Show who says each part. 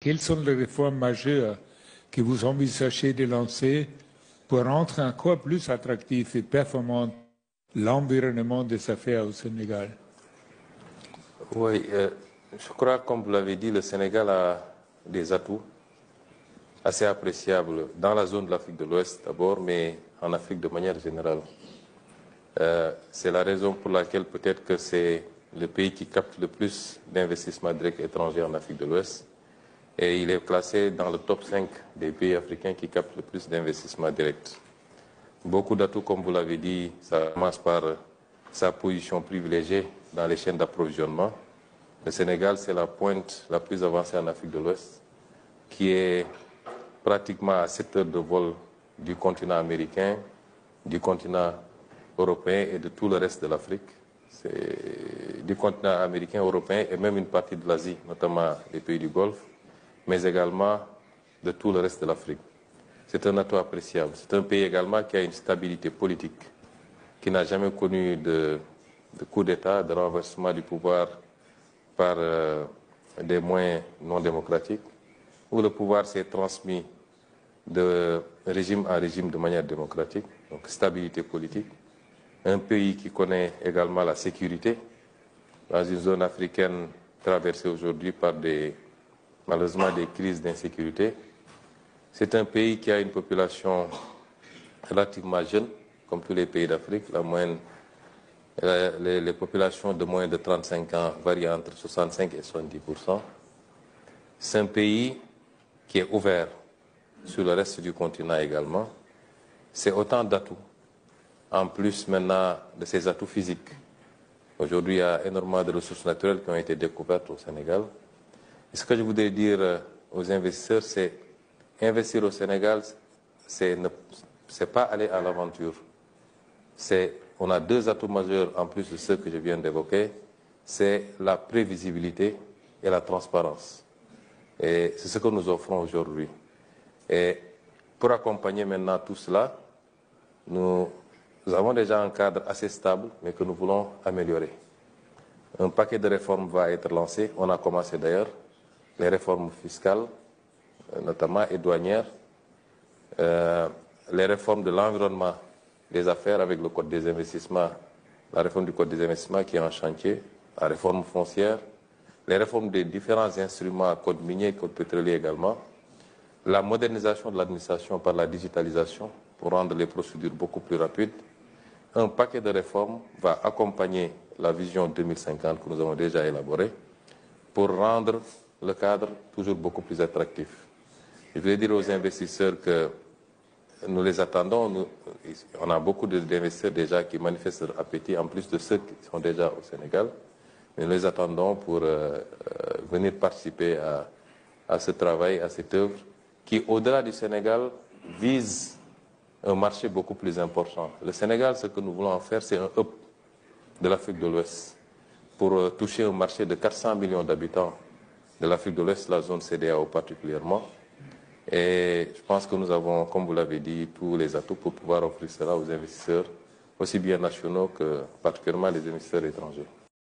Speaker 1: Quelles sont les réformes majeures que vous envisagez de lancer pour rendre encore plus attractif et performant l'environnement des affaires au Sénégal?
Speaker 2: Oui, je crois, comme vous l'avez dit, le Sénégal a des atouts assez appréciables dans la zone de l'Afrique de l'Ouest d'abord, mais en Afrique de manière générale. C'est la raison pour laquelle peut-être que c'est le pays qui capte le plus d'investissements directs étrangers en Afrique de l'Ouest. Et il est classé dans le top 5 des pays africains qui captent le plus d'investissements directs. Beaucoup d'atouts, comme vous l'avez dit, ça commence par sa position privilégiée dans les chaînes d'approvisionnement. Le Sénégal, c'est la pointe la plus avancée en Afrique de l'Ouest, qui est pratiquement à 7 heures de vol du continent américain, du continent européen et de tout le reste de l'Afrique. C'est du continent américain, européen et même une partie de l'Asie, notamment les pays du Golfe, mais également de tout le reste de l'Afrique. C'est un atout appréciable. C'est un pays également qui a une stabilité politique, qui n'a jamais connu de coup d'État, de renversement du pouvoir par des moyens non démocratiques, où le pouvoir s'est transmis de régime en régime de manière démocratique, donc stabilité politique. Un pays qui connaît également la sécurité, dans une zone africaine traversée aujourd'hui par malheureusement des crises d'insécurité. C'est un pays qui a une population relativement jeune, comme tous les pays d'Afrique. Les populations de moins de 35 ans varient entre 65 et 70%. C'est un pays qui est ouvert sur le reste du continent également. C'est autant d'atouts, en plus maintenant de ces atouts physiques. Aujourd'hui, il y a énormément de ressources naturelles qui ont été découvertes au Sénégal. Et ce que je voudrais dire aux investisseurs, c'est investir au Sénégal, c'est pas aller à l'aventure. On a deux atouts majeurs en plus de ceux que je viens d'évoquer, c'est la prévisibilité et la transparence. Et c'est ce que nous offrons aujourd'hui. Et pour accompagner maintenant tout cela, nous avons déjà un cadre assez stable, mais que nous voulons améliorer. Un paquet de réformes va être lancé, on a commencé d'ailleurs, les réformes fiscales, notamment et douanières, les réformes de l'environnement des affaires avec le Code des investissements, la réforme du Code des investissements qui est en chantier, la réforme foncière, les réformes des différents instruments, Code minier, Code pétrolier également, la modernisation de l'administration par la digitalisation pour rendre les procédures beaucoup plus rapides. Un paquet de réformes va accompagner la vision 2050 que nous avons déjà élaborée pour rendre le cadre toujours beaucoup plus attractif. Je voulais dire aux investisseurs que nous les attendons. On a beaucoup d'investisseurs déjà qui manifestent leur appétit, en plus de ceux qui sont déjà au Sénégal. Mais nous les attendons pour venir participer à ce travail, à cette œuvre, qui, au-delà du Sénégal, vise un marché beaucoup plus important. Le Sénégal, ce que nous voulons en faire, c'est un hub de l'Afrique de l'Ouest pour toucher un marché de 400 millions d'habitants de l'Afrique de l'Ouest, la zone CEDEAO particulièrement. Et je pense que nous avons, comme vous l'avez dit, tous les atouts pour pouvoir offrir cela aux investisseurs, aussi bien nationaux que particulièrement les investisseurs étrangers.